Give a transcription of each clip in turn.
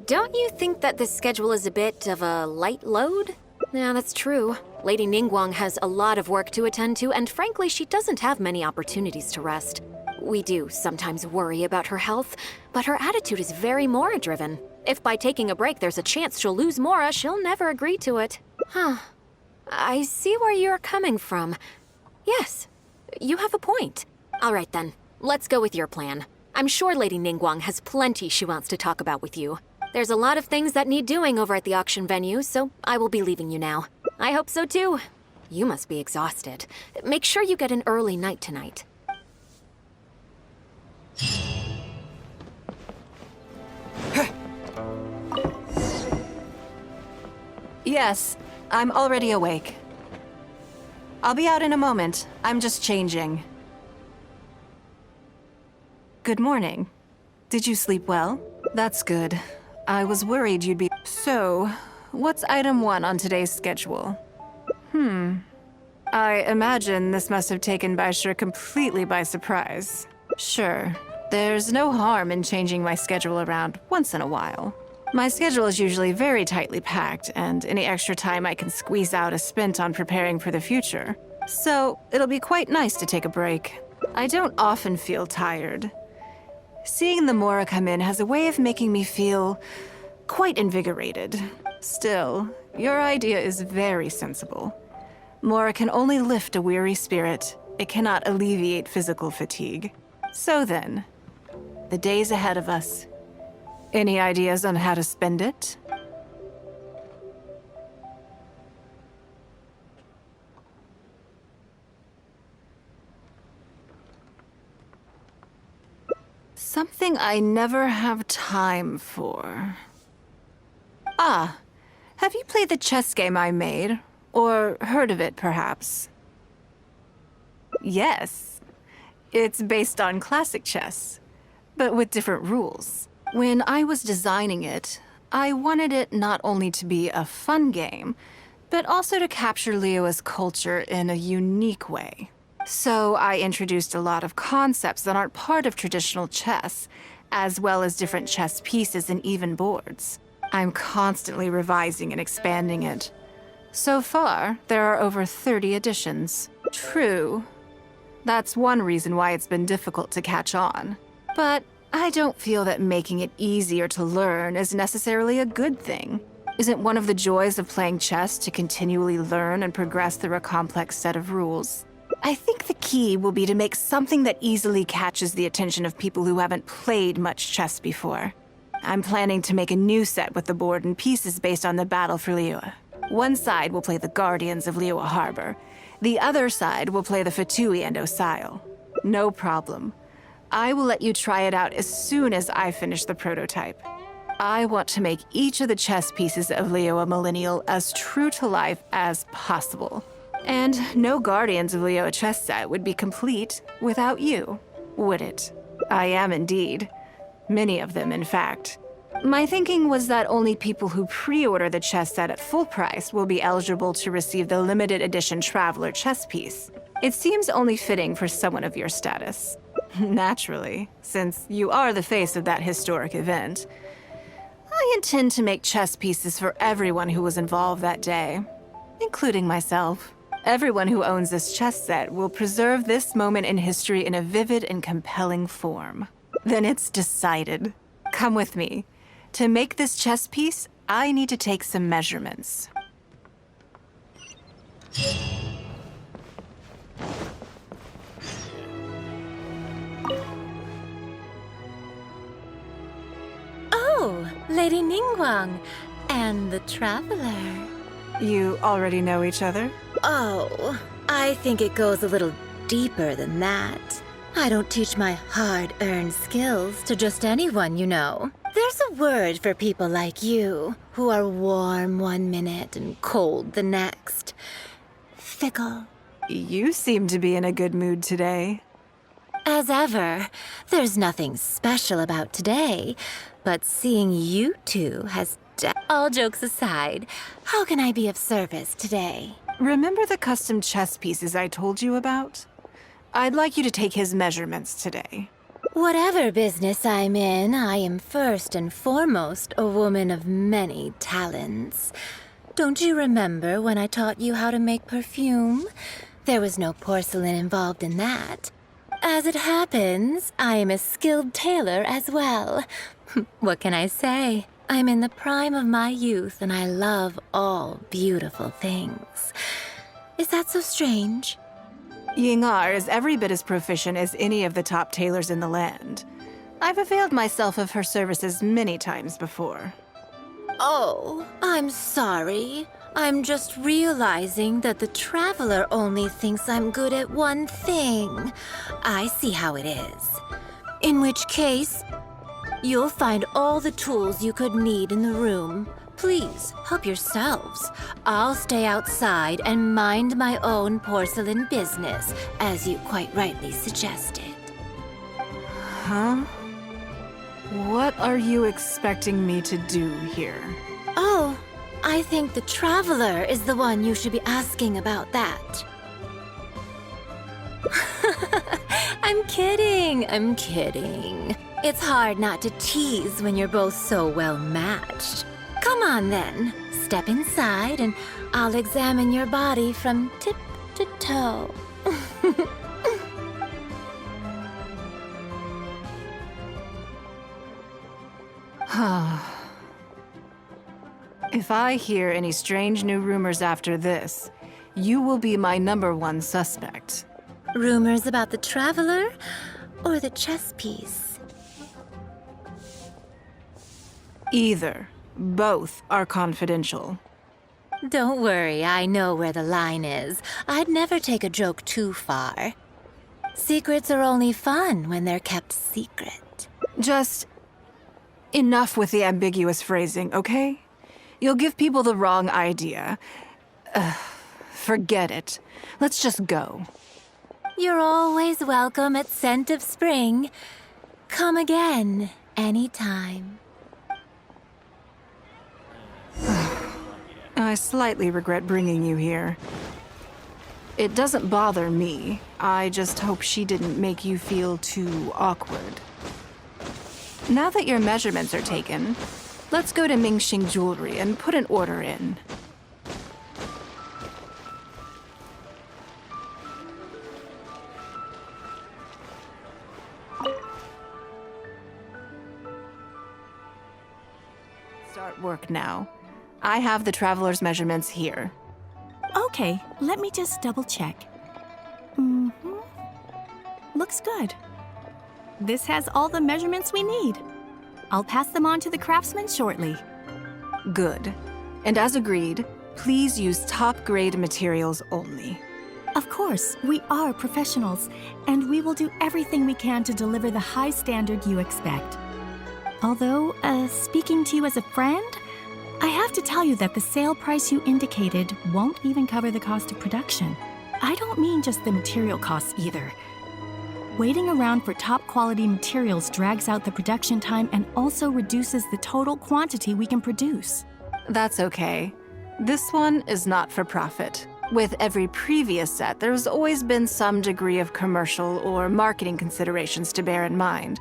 Don't you think that this schedule is a bit of a light load? Yeah, that's true. Lady Ningguang has a lot of work to attend to, and frankly, she doesn't have many opportunities to rest. We do sometimes worry about her health, but her attitude is very Mora-driven. If by taking a break there's a chance she'll lose Mora, she'll never agree to it. Huh. I see where you're coming from. Yes, you have a point. All right then, let's go with your plan. I'm sure Lady Ningguang has plenty she wants to talk about with you. There's a lot of things that need doing over at the auction venue, so I will be leaving you now. I hope so too. You must be exhausted. Make sure you get an early night tonight. Yes, I'm already awake. I'll be out in a moment. I'm just changing. Good morning. Did you sleep well? That's good. I was worried you'd be... So, what's item 1 on today's schedule? I imagine this must have taken Baishir completely by surprise. Sure, there's no harm in changing my schedule around once in a while. My schedule is usually very tightly packed, and any extra time I can squeeze out is spent on preparing for the future. So, it'll be quite nice to take a break. I don't often feel tired. Seeing the Mora come in has a way of making me feel quite invigorated. Still, your idea is very sensible. Mora can only lift a weary spirit. It cannot alleviate physical fatigue. So then, the days ahead of us. Any ideas on how to spend it? Something I never have time for. Ah, have you played the chess game I made? Or heard of it, perhaps? Yes. It's based on classic chess, but with different rules. When I was designing it, I wanted it not only to be a fun game, but also to capture Liyue's culture in a unique way. So I introduced a lot of concepts that aren't part of traditional chess, as well as different chess pieces and even boards. I'm constantly revising and expanding it. So far, there are over 30 editions. True. That's one reason why it's been difficult to catch on. But I don't feel that making it easier to learn is necessarily a good thing. Isn't one of the joys of playing chess to continually learn and progress through a complex set of rules? I think the key will be to make something that easily catches the attention of people who haven't played much chess before. I'm planning to make a new set with the board and pieces based on the battle for Liyue. One side will play the Guardians of Liyue Harbor. The other side will play the Fatui and Osile. No problem. I will let you try it out as soon as I finish the prototype. I want to make each of the chess pieces of Liyue Millennial as true to life as possible. And no Guardians of Liyue chess set would be complete without you, would it? I am indeed. Many of them, in fact. My thinking was that only people who pre-order the chess set at full price will be eligible to receive the limited edition Traveler chess piece. It seems only fitting for someone of your status. Naturally, since you are the face of that historic event. I intend to make chess pieces for everyone who was involved that day, including myself. Everyone who owns this chess set will preserve this moment in history in a vivid and compelling form. Then it's decided. Come with me. To make this chess piece, I need to take some measurements. Oh, Lady Ningguang and the Traveler. You already know each other? Oh, I think it goes a little deeper than that. I don't teach my hard-earned skills to just anyone, you know. There's a word for people like you, who are warm one minute and cold the next. Fickle. You seem to be in a good mood today. As ever, there's nothing special about today, but seeing you two has... All jokes aside, how can I be of service today? Remember the custom chess pieces I told you about? I'd like you to take his measurements today. Whatever business I'm in, I am first and foremost a woman of many talents. Don't you remember when I taught you how to make perfume? There was no porcelain involved in that. As it happens, I am a skilled tailor as well. What can I say? I'm in the prime of my youth and I love all beautiful things. Is that so strange? Yingar is every bit as proficient as any of the top tailors in the land. I've availed myself of her services many times before. Oh, I'm sorry. I'm just realizing that the Traveler only thinks I'm good at one thing. I see how it is. In which case, you'll find all the tools you could need in the room. Please, help yourselves. I'll stay outside and mind my own porcelain business, as you quite rightly suggested. Huh? What are you expecting me to do here? Oh, I think the Traveler is the one you should be asking about that. I'm kidding. It's hard not to tease when you're both so well matched. Come on then, step inside and I'll examine your body from tip to toe. If I hear any strange new rumors after this, you will be my #1 suspect. Rumors about the Traveler or the chess piece? Either. Both are confidential. Don't worry, I know where the line is. I'd never take a joke too far. Secrets are only fun when they're kept secret. Just enough with the ambiguous phrasing, okay? You'll give people the wrong idea. Forget it. Let's just go. You're always welcome at Scent of Spring. Come again, anytime. I slightly regret bringing you here. It doesn't bother me. I just hope she didn't make you feel too awkward. Now that your measurements are taken, let's go to Mingxing Jewelry and put an order in. Start work now. I have the Traveler's measurements here. Okay, let me just double check. Looks good. This has all the measurements we need. I'll pass them on to the craftsman shortly. Good. And as agreed, please use top-grade materials only. Of course, we are professionals, and we will do everything we can to deliver the high standard you expect. Although, speaking to you as a friend, I have to tell you that the sale price you indicated won't even cover the cost of production. I don't mean just the material costs either. Waiting around for top-quality materials drags out the production time and also reduces the total quantity we can produce. That's okay. This one is not for profit. With every previous set, there's always been some degree of commercial or marketing considerations to bear in mind.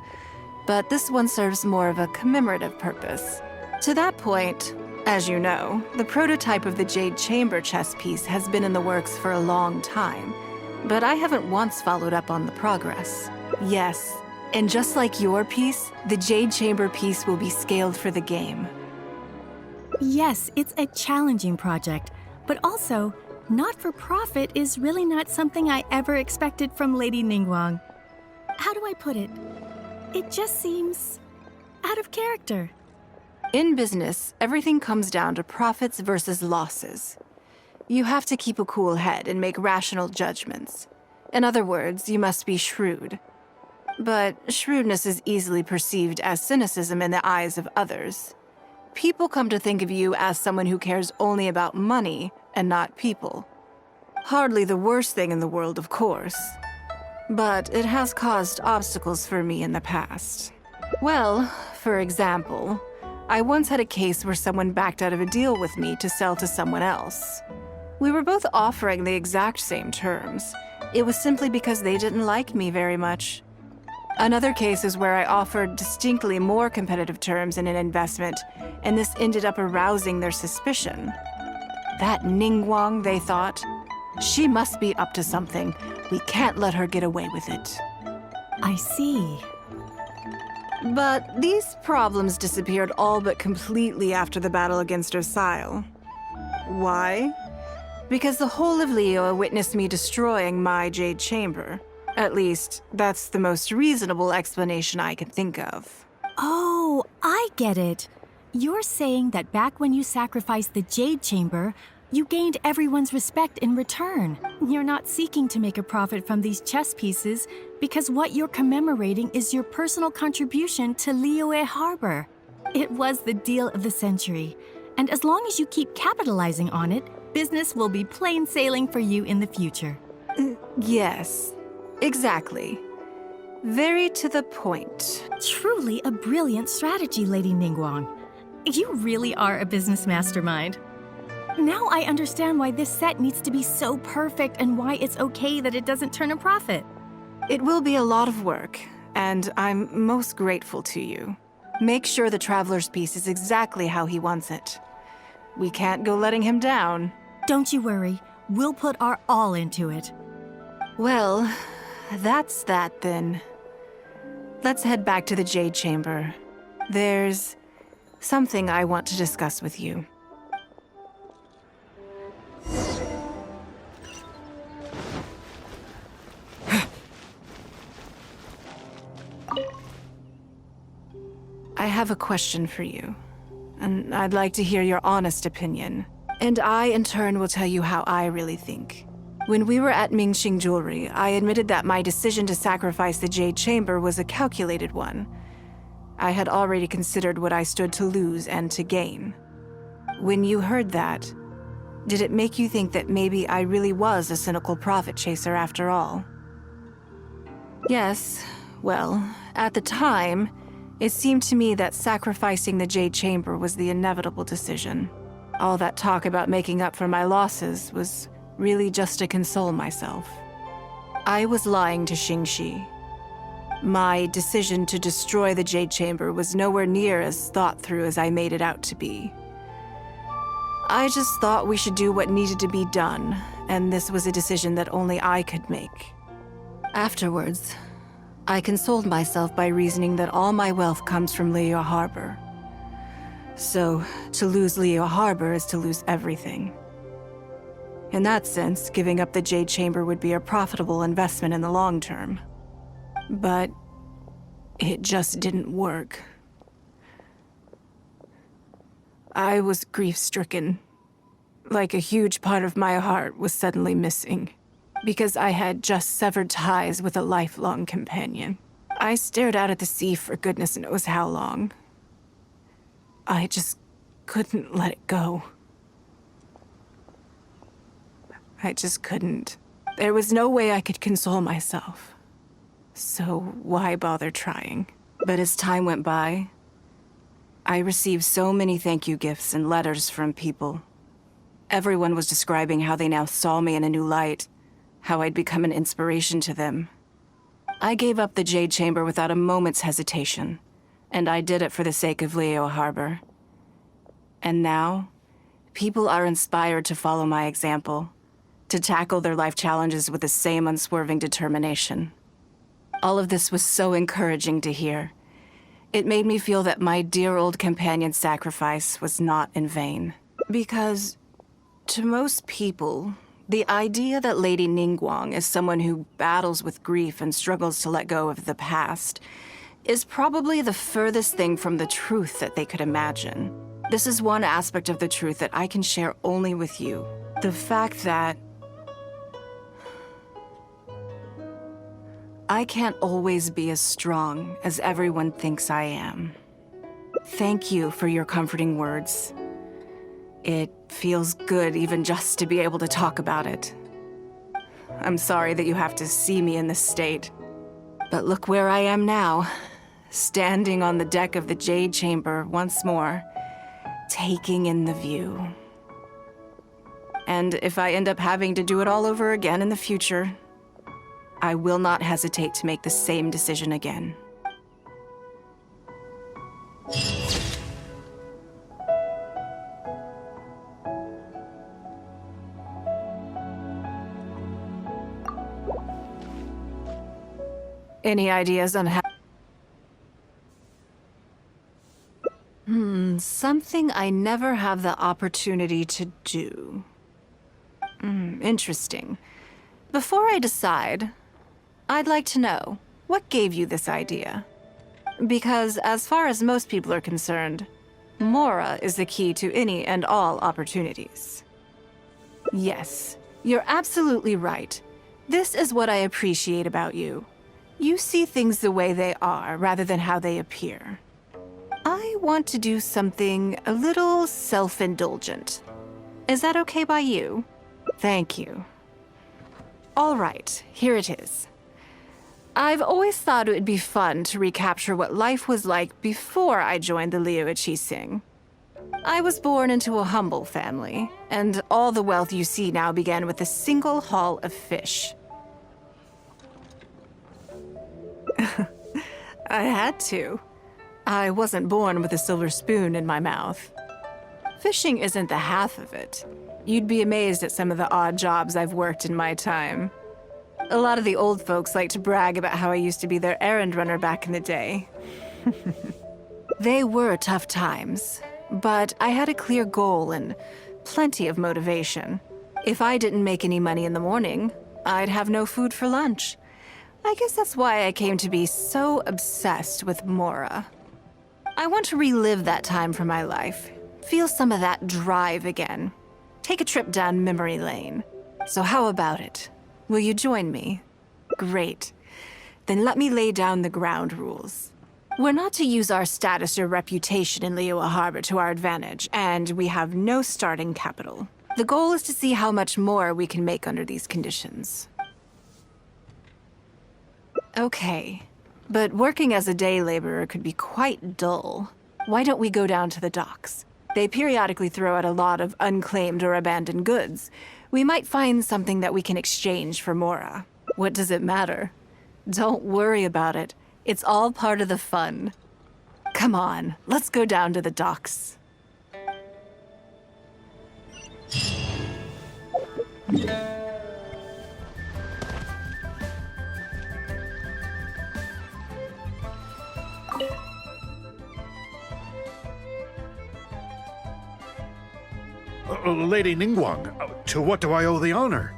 But this one serves more of a commemorative purpose. To that point, as you know, the prototype of the Jade Chamber chess piece has been in the works for a long time. But I haven't once followed up on the progress. Yes, and just like your piece, the Jade Chamber piece will be scaled for the game. Yes, it's a challenging project, but also, not-for-profit is really not something I ever expected from Lady Ningguang. How do I put it? It just seems out of character. In business, everything comes down to profits versus losses. You have to keep a cool head and make rational judgments. In other words, you must be shrewd. But shrewdness is easily perceived as cynicism in the eyes of others. People come to think of you as someone who cares only about money and not people. Hardly the worst thing in the world, of course. But it has caused obstacles for me in the past. Well, for example, I once had a case where someone backed out of a deal with me to sell to someone else. We were both offering the exact same terms. It was simply because they didn't like me very much. Another case is where I offered distinctly more competitive terms in an investment, and this ended up arousing their suspicion. That Ningguang, they thought, she must be up to something. We can't let her get away with it. I see. But these problems disappeared all but completely after the battle against Osile. Why? Because the whole of Liyue witnessed me destroying my Jade Chamber. At least, that's the most reasonable explanation I can think of. Oh, I get it. You're saying that back when you sacrificed the Jade Chamber, you gained everyone's respect in return. You're not seeking to make a profit from these chess pieces because what you're commemorating is your personal contribution to Liyue Harbor. It was the deal of the century, and as long as you keep capitalizing on it, business will be plain sailing for you in the future. Yes, exactly. Very to the point. Truly a brilliant strategy, Lady Ningguang. You really are a business mastermind. Now I understand why this set needs to be so perfect and why it's okay that it doesn't turn a profit. It will be a lot of work, and I'm most grateful to you. Make sure the Traveler's piece is exactly how he wants it. We can't go letting him down. Don't you worry. We'll put our all into it. Well, that's that then. Let's head back to the Jade Chamber. There's something I want to discuss with you. I have a question for you, and I'd like to hear your honest opinion. And I, in turn, will tell you how I really think. When we were at Mingxing Jewelry, I admitted that my decision to sacrifice the Jade Chamber was a calculated one. I had already considered what I stood to lose and to gain. When you heard that, did it make you think that maybe I really was a cynical profit chaser after all? Yes, well, at the time, it seemed to me that sacrificing the Jade Chamber was the inevitable decision. All that talk about making up for my losses was really just to console myself. I was lying to Xingxi. My decision to destroy the Jade Chamber was nowhere near as thought through as I made it out to be. I just thought we should do what needed to be done, and this was a decision that only I could make. Afterwards, I consoled myself by reasoning that all my wealth comes from Liyue Harbor. So, to lose Liyue Harbor is to lose everything. In that sense, giving up the Jade Chamber would be a profitable investment in the long term. But it just didn't work. I was grief-stricken. Like a huge part of my heart was suddenly missing, because I had just severed ties with a lifelong companion. I stared out at the sea for goodness knows how long. I just couldn't let it go. I just couldn't. There was no way I could console myself. So why bother trying? But as time went by, I received so many thank you gifts and letters from people. Everyone was describing how they now saw me in a new light, how I'd become an inspiration to them. I gave up the Jade Chamber without a moment's hesitation, and I did it for the sake of Liyue Harbor. And now, people are inspired to follow my example, to tackle their life challenges with the same unswerving determination. All of this was so encouraging to hear. It made me feel that my dear old companion's sacrifice was not in vain. Because, to most people, the idea that Lady Ningguang is someone who battles with grief and struggles to let go of the past is probably the furthest thing from the truth that they could imagine. This is one aspect of the truth that I can share only with you. The fact that I can't always be as strong as everyone thinks I am. Thank you for your comforting words. It feels good even just to be able to talk about it. I'm sorry that you have to see me in this state. But look where I am now, standing on the deck of the Jade Chamber once more, taking in the view. And if I end up having to do it all over again in the future, I will not hesitate to make the same decision again. Any ideas on how... Something I never have the opportunity to do. Interesting. Before I decide, I'd like to know, what gave you this idea? Because as far as most people are concerned, Mora is the key to any and all opportunities. Yes, you're absolutely right. This is what I appreciate about you. You see things the way they are, rather than how they appear. I want to do something a little self-indulgent. Is that okay by you? Thank you. All right, here it is. I've always thought it would be fun to recapture what life was like before I joined the Liu Sing. I was born into a humble family, and all the wealth you see now began with a single haul of fish. I had to. I wasn't born with a silver spoon in my mouth. Fishing isn't the half of it. You'd be amazed at some of the odd jobs I've worked in my time. A lot of the old folks like to brag about how I used to be their errand runner back in the day. They were tough times, but I had a clear goal and plenty of motivation. If I didn't make any money in the morning, I'd have no food for lunch. I guess that's why I came to be so obsessed with Mora. I want to relive that time from my life, feel some of that drive again, take a trip down memory lane. So how about it? Will you join me? Great. Then let me lay down the ground rules. We're not to use our status or reputation in Liyue Harbor to our advantage, and we have no starting capital. The goal is to see how much more we can make under these conditions. Okay, but working as a day laborer could be quite dull. Why don't we go down to the docks? They periodically throw out a lot of unclaimed or abandoned goods. We might find something that we can exchange for Mora. What does it matter? Don't worry about it. It's all part of the fun. Come on, let's go down to the docks. Lady Ningguang, to what do I owe the honor?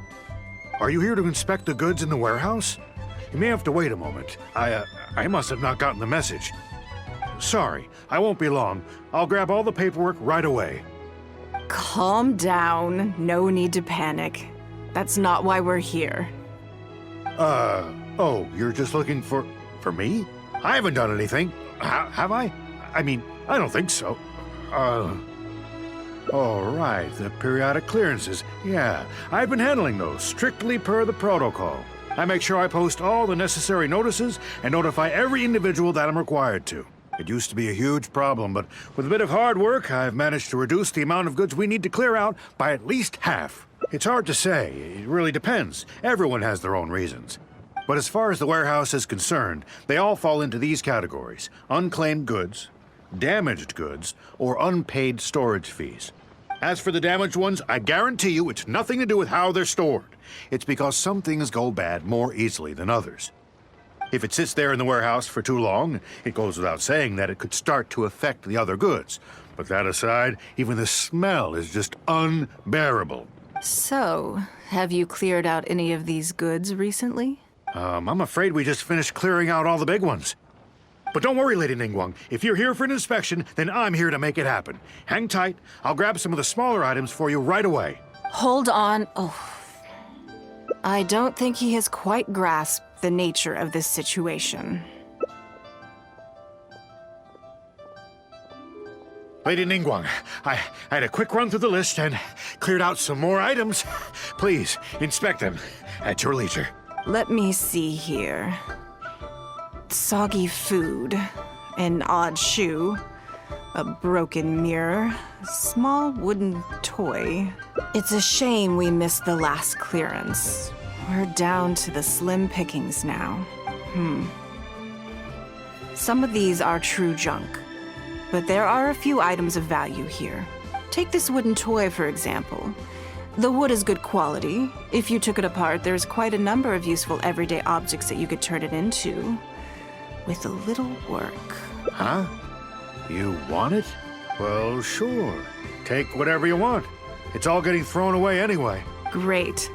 Are you here to inspect the goods in the warehouse? You may have to wait a moment. I must have not gotten the message. Sorry, I won't be long. I'll grab all the paperwork right away. Calm down. No need to panic. That's not why we're here. Oh, you're just looking for me? I haven't done anything. Have I? I mean, I don't think so. All right, the periodic clearances. Yeah, I've been handling those, strictly per the protocol. I make sure I post all the necessary notices and notify every individual that I'm required to. It used to be a huge problem, but with a bit of hard work, I've managed to reduce the amount of goods we need to clear out by at least half. It's hard to say. It really depends. Everyone has their own reasons. But as far as the warehouse is concerned, they all fall into these categories: unclaimed goods, damaged goods, or unpaid storage fees. As for the damaged ones, I guarantee you it's nothing to do with how they're stored. It's because some things go bad more easily than others. If it sits there in the warehouse for too long, it goes without saying that it could start to affect the other goods. But that aside, even the smell is just unbearable. So, have you cleared out any of these goods recently? I'm afraid we just finished clearing out all the big ones. But don't worry, Lady Ningguang. If you're here for an inspection, then I'm here to make it happen. Hang tight. I'll grab some of the smaller items for you right away. Hold on. Oh. I don't think he has quite grasped the nature of this situation. Lady Ningguang, I had a quick run through the list and cleared out some more items. Please, inspect them at your leisure. Let me see here. Soggy food, an odd shoe, a broken mirror, small wooden toy. It's a shame we missed the last clearance. we're down to the slim pickings now. Some of these are true junk, but there are a few items of value here. Take this wooden toy, for example. The wood is good quality. If you took it apart, there's quite a number of useful everyday objects that you could turn it into, with a little work. Huh? You want it? Well, sure. Take whatever you want. It's all getting thrown away anyway. Great.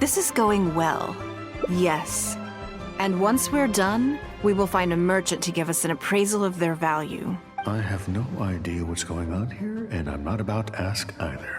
This is going well. Yes. And once we're done, we will find a merchant to give us an appraisal of their value. I have no idea what's going on here, and I'm not about to ask either.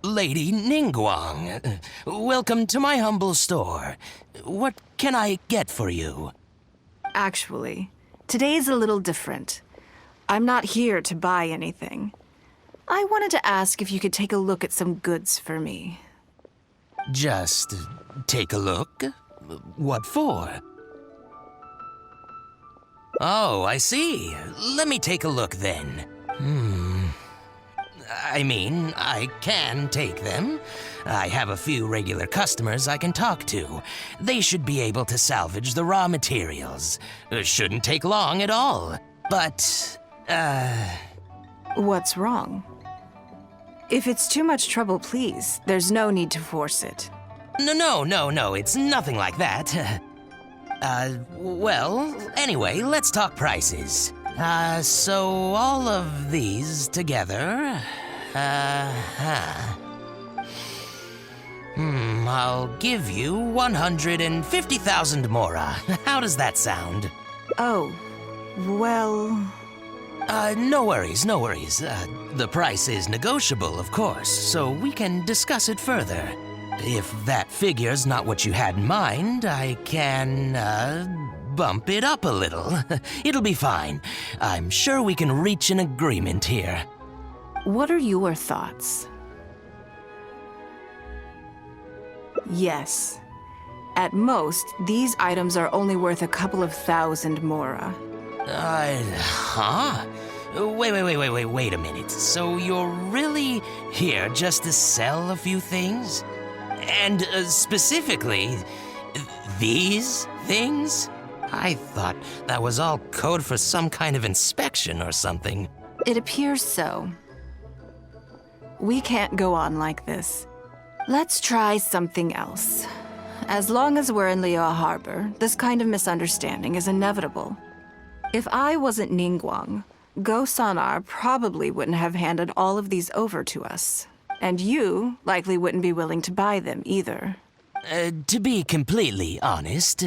Lady Ningguang, welcome to my humble store. What can I get for you? Actually, today's a little different. I'm not here to buy anything. I wanted to ask if you could take a look at some goods for me. Just take a look? What for? Oh, I see. Let me take a look then. I mean, I can take them. I have a few regular customers I can talk to. They should be able to salvage the raw materials. Shouldn't take long at all. But, What's wrong? If it's too much trouble, please, there's no need to force it. No, it's nothing like that. Well, anyway, let's talk prices. So all of these together, I'll give you 150,000 mora. How does that sound? Oh, well... No worries. The price is negotiable, of course, so we can discuss it further. If that figure's not what you had in mind, I can, bump it up a little. It'll be fine. I'm sure we can reach an agreement here. What are your thoughts? Yes. At most, these items are only worth a couple of thousand mora. Huh? Wait a minute. So you're really here just to sell a few things? And specifically, these things? I thought that was all code for some kind of inspection or something. It appears so. We can't go on like this. Let's try something else. As long as we're in Liyue Harbor, this kind of misunderstanding is inevitable. If I wasn't Ningguang, Go Sonar probably wouldn't have handed all of these over to us. And you likely wouldn't be willing to buy them either. To be completely honest,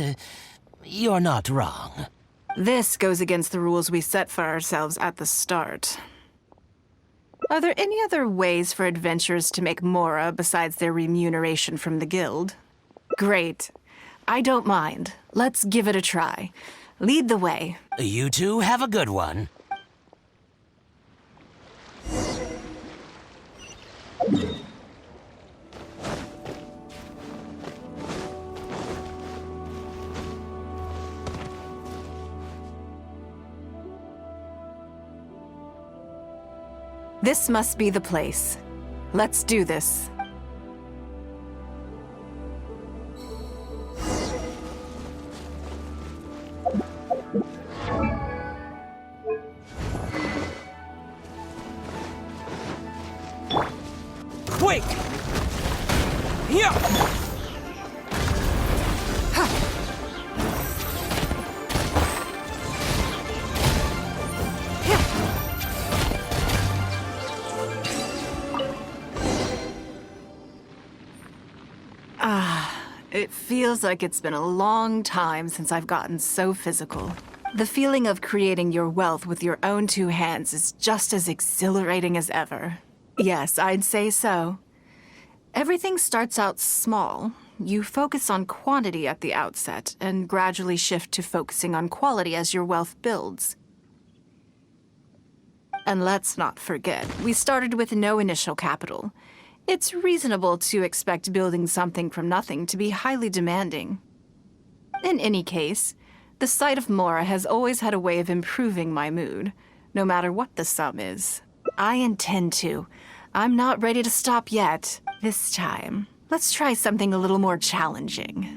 you're not wrong. This goes against the rules we set for ourselves at the start. Are there any other ways for adventurers to make mora besides their remuneration from the guild? Great. I don't mind. Let's give it a try. Lead the way. You two have a good one. This must be the place. Let's do this. Quick! Here! It feels like it's been a long time since I've gotten so physical. The feeling of creating your wealth with your own two hands is just as exhilarating as ever. Yes, I'd say so. Everything starts out small. You focus on quantity at the outset and gradually shift to focusing on quality as your wealth builds. And let's not forget, we started with no initial capital. It's reasonable to expect building something from nothing to be highly demanding. In any case, the sight of Mora has always had a way of improving my mood, no matter what the sum is. I intend to. I'm not ready to stop yet. This time, let's try something a little more challenging.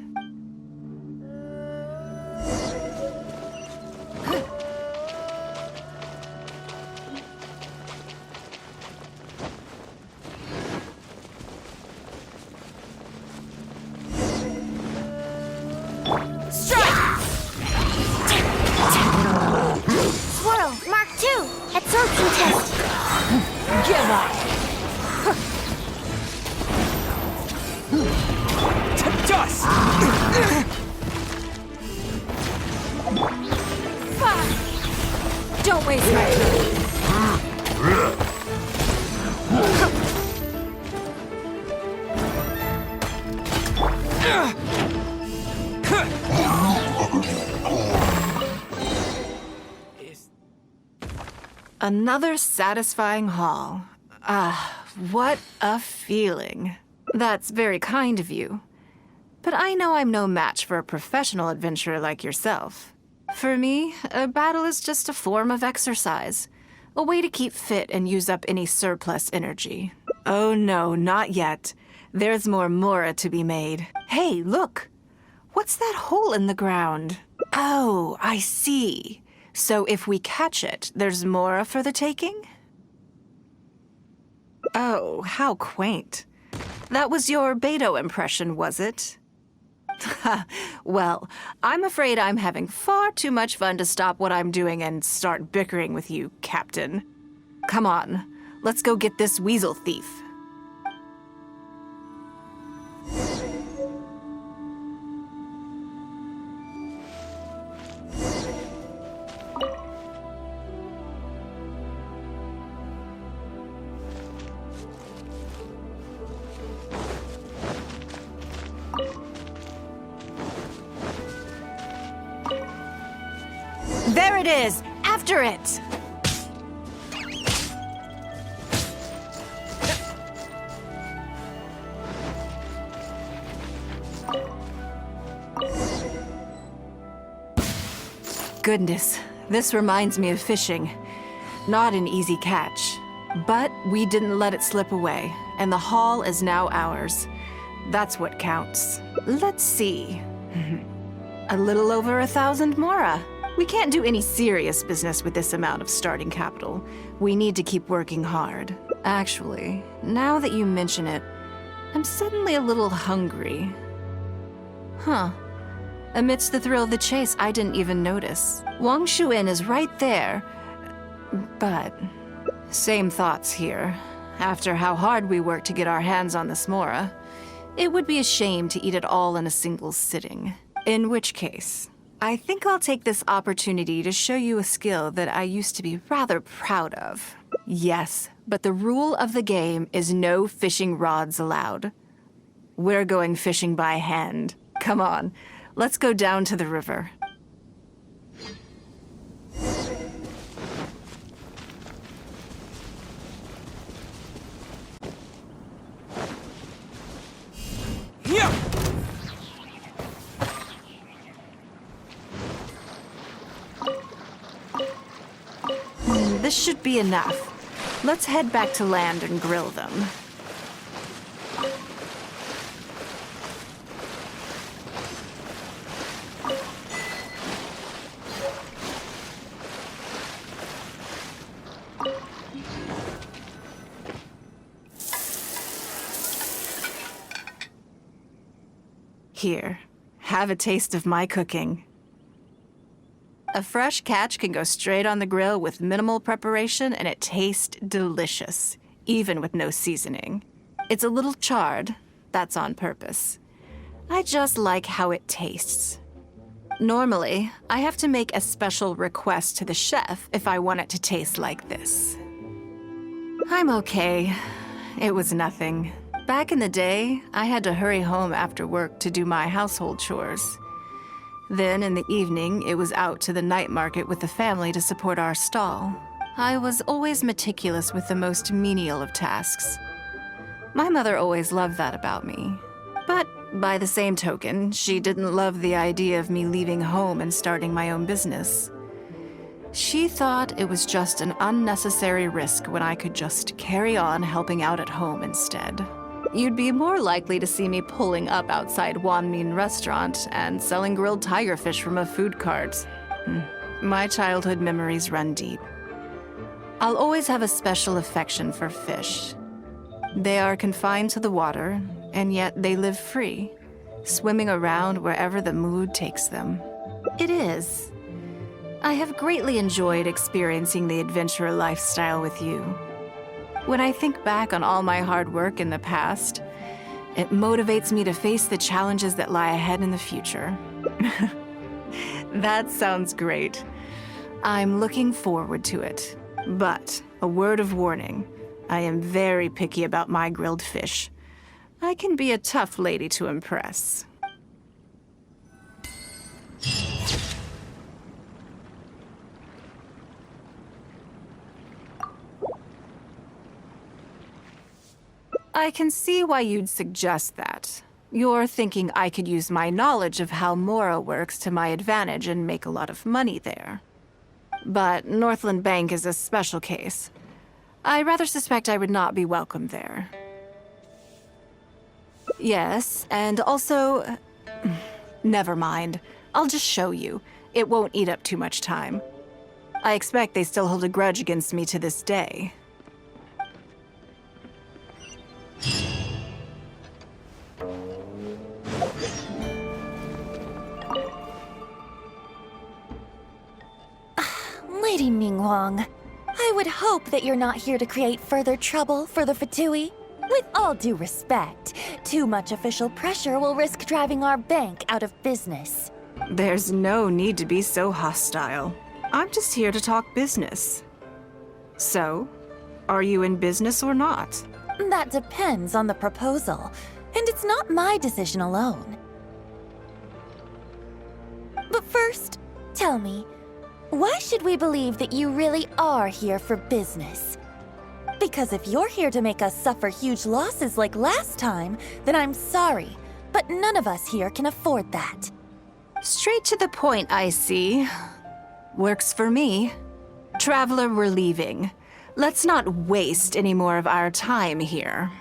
Swirl, Mark II, absorption test. Give up! To dust! Don't waste my time. Another satisfying haul. Ah, what a feeling. That's very kind of you. But I know I'm no match for a professional adventurer like yourself. For me, a battle is just a form of exercise, a way to keep fit and use up any surplus energy. Oh no, not yet. There's more Mora to be made. Hey, look! What's that hole in the ground? Oh, I see. So if we catch it, there's Mora for the taking? Oh, how quaint. That was your Beto impression, was it? Well, I'm afraid I'm having far too much fun to stop what I'm doing and start bickering with you, Captain. Come on, let's go get this weasel thief. There it is! After it! Goodness, this reminds me of fishing. Not an easy catch. But we didn't let it slip away, and the haul is now ours. That's what counts. Let's see. A little over 1,000 Mora. We can't do any serious business with this amount of starting capital. We need to keep working hard. Actually, now that you mention it, I'm suddenly a little hungry. Huh. Amidst the thrill of the chase, I didn't even notice. Wangshu Inn is right there. But same thoughts here. After how hard we worked to get our hands on this Mora, it would be a shame to eat it all in a single sitting. In which case, I think I'll take this opportunity to show you a skill that I used to be rather proud of. Yes, but the rule of the game is no fishing rods allowed. We're going fishing by hand. Come on, let's go down to the river. This should be enough. Let's head back to land and grill them. Here, have a taste of my cooking. A fresh catch can go straight on the grill with minimal preparation and it tastes delicious, even with no seasoning. It's a little charred, that's on purpose. I just like how it tastes. Normally, I have to make a special request to the chef if I want it to taste like this. I'm okay. It was nothing. Back in the day, I had to hurry home after work to do my household chores. Then, in the evening, it was out to the night market with the family to support our stall. I was always meticulous with the most menial of tasks. My mother always loved that about me. But By the same token, she didn't love the idea of me leaving home and starting my own business. She thought it was just an unnecessary risk when I could just carry on helping out at home instead. You'd be more likely to see me pulling up outside Wanmin Restaurant and selling grilled tiger fish from a food cart. My childhood memories run deep. I'll always have a special affection for fish. They are confined to the water, and yet they live free, swimming around wherever the mood takes them. It is. I have greatly enjoyed experiencing the adventurer lifestyle with you. When I think back on all my hard work in the past, it motivates me to face the challenges that lie ahead in the future. That sounds great. I'm looking forward to it. But, a word of warning, I am very picky about my grilled fish. I can be a tough lady to impress. I can see why you'd suggest that. You're thinking I could use my knowledge of how Mora works to my advantage and make a lot of money there. But Northland Bank is a special case. I rather suspect I would not be welcome there. Yes, and also... Never mind. I'll just show you. It won't eat up too much time. I expect they still hold a grudge against me to this day. Lady Ningguang, I would hope that you're not here to create further trouble for the Fatui. With all due respect, too much official pressure will risk driving our bank out of business. There's no need to be so hostile. I'm just here to talk business. So, are you in business or not? That depends on the proposal, and it's not my decision alone. But first, tell me, why should we believe that you really are here for business? Because if you're here to make us suffer huge losses like last time, then I'm sorry, but none of us here can afford that. Straight to the point, I see. Works for me. Traveler, we're leaving. Let's not waste any more of our time here.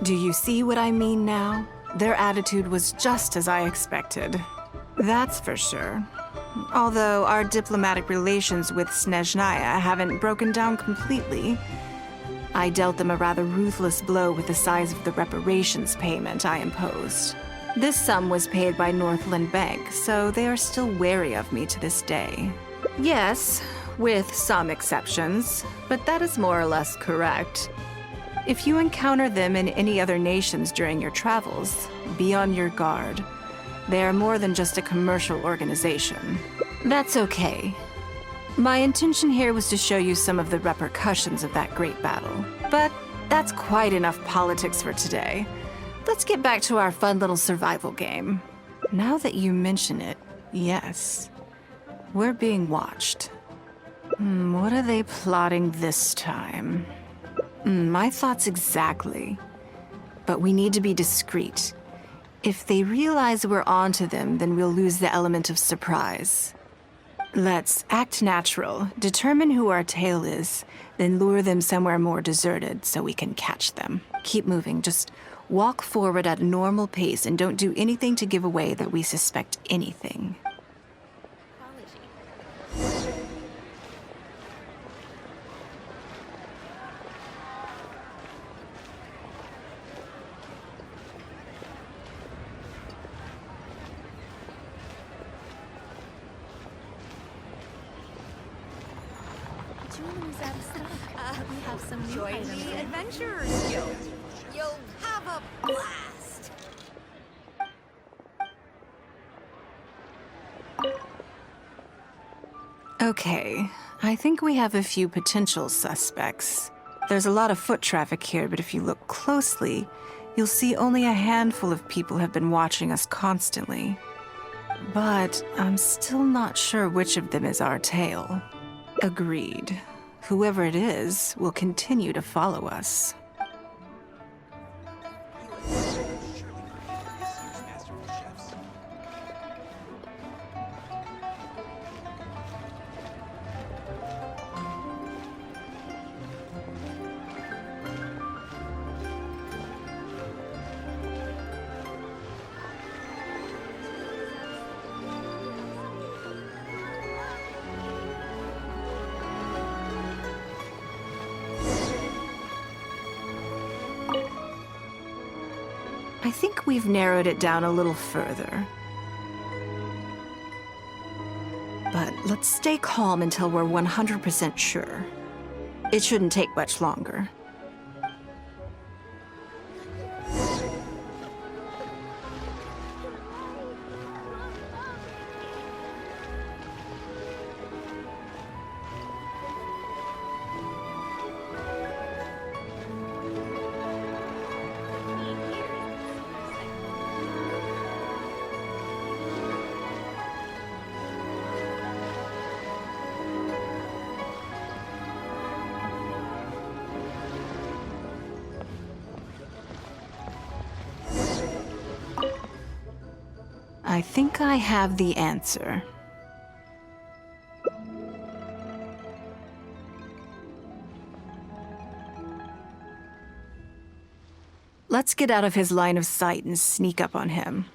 Do you see what I mean now? Their attitude was just as I expected. That's for sure. Although our diplomatic relations with Snezhnaya haven't broken down completely. I dealt them a rather ruthless blow with the size of the reparations payment I imposed. This sum was paid by Northland Bank, so they are still wary of me to this day. Yes, with some exceptions, but that is more or less correct. If you encounter them in any other nations during your travels, be on your guard. They are more than just a commercial organization. That's okay. My intention here was to show you some of the repercussions of that great battle. But that's quite enough politics for today. Let's get back to our fun little survival game. Now that you mention it, yes. We're being watched. What are they plotting this time? My thoughts exactly. But we need to be discreet. If they realize we're onto them, then we'll lose the element of surprise. Let's act natural, determine who our tail is, then lure them somewhere more deserted so we can catch them. Keep moving, just walk forward at a normal pace and don't do anything to give away that we suspect anything. We have some new items. Join the Adventurers Guild. You'll have a blast. Okay, I think we have a few potential suspects. There's a lot of foot traffic here, but if you look closely, you'll see only a handful of people have been watching us constantly. But I'm still not sure which of them is our tail. Agreed. whoever it is will continue to follow us. I think we've narrowed it down a little further. But let's stay calm until we're 100% sure. It shouldn't take much longer. I think I have the answer. Let's get out of his line of sight and sneak up on him.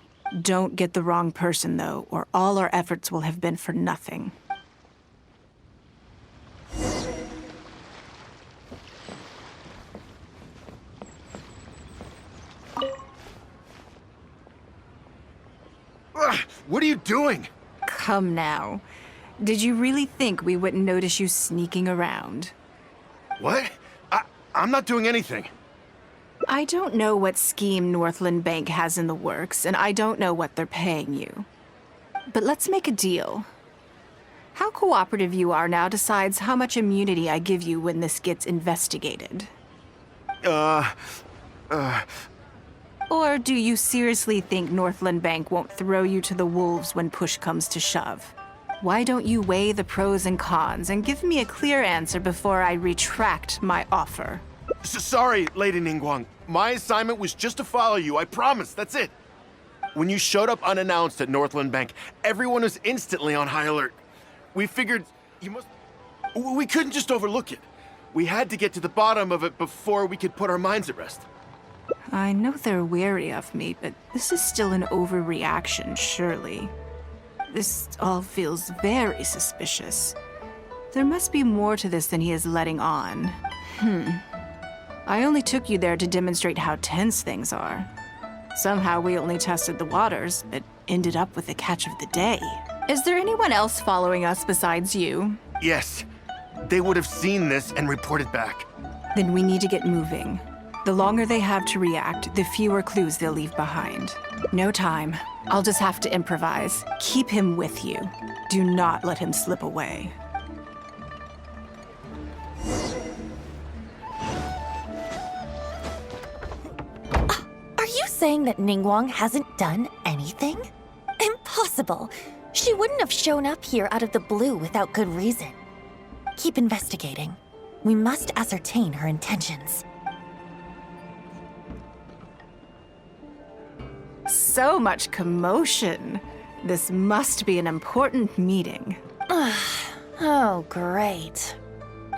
Don't get the wrong person, though, or all our efforts will have been for nothing. What are you doing? Come now. Did you really think we wouldn't notice you sneaking around? What? I'm not doing anything. I don't know what scheme Northland Bank has in the works, and I don't know what they're paying you. But let's make a deal. How cooperative you are now decides how much immunity I give you when this gets investigated. Or do you seriously think Northland Bank won't throw you to the wolves when push comes to shove? Why don't you weigh the pros and cons and give me a clear answer before I retract my offer? Sorry, Lady Ningguang. My assignment was just to follow you, I promise, that's it. When you showed up unannounced at Northland Bank, everyone was instantly on high alert. We figured we couldn't just overlook it. We had to get to the bottom of it before we could put our minds at rest. I know they're wary of me, but this is still an overreaction, surely. This all feels very suspicious. There must be more to this than he is letting on. I only took you there to demonstrate how tense things are. Somehow we only tested the waters, but ended up with the catch of the day. Is there anyone else following us besides you? Yes. They would have seen this and reported back. Then we need to get moving. The longer they have to react, the fewer clues they'll leave behind. No time. I'll just have to improvise. Keep him with you. Do not let him slip away. Are you saying that Ningguang hasn't done anything? Impossible. She wouldn't have shown up here out of the blue without good reason. Keep investigating. We must ascertain her intentions. So much commotion. This must be an important meeting. Oh, great.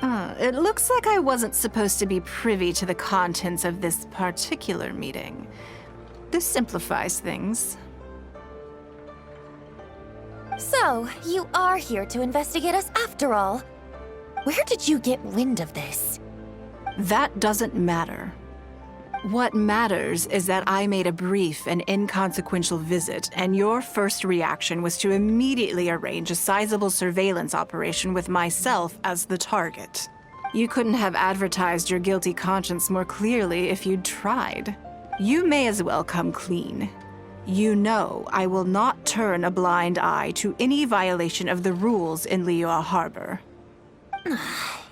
It looks like I wasn't supposed to be privy to the contents of this particular meeting. This simplifies things. So, you are here to investigate us after all. Where did you get wind of this? That doesn't matter. What matters is that I made a brief and inconsequential visit, and your first reaction was to immediately arrange a sizable surveillance operation with myself as the target. You couldn't have advertised your guilty conscience more clearly if you'd tried. You may as well come clean. You know I will not turn a blind eye to any violation of the rules in Liyue Harbor.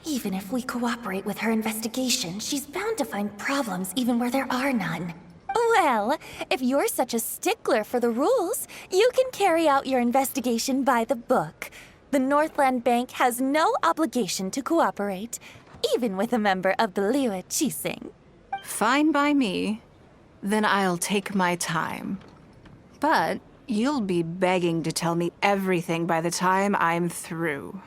Even if we cooperate with her investigation, she's bound to find problems even where there are none. Well, if you're such a stickler for the rules, you can carry out your investigation by the book. The Northland Bank has no obligation to cooperate, even with a member of the Liu Qixing. Fine by me. Then I'll take my time. But you'll be begging to tell me everything by the time I'm through.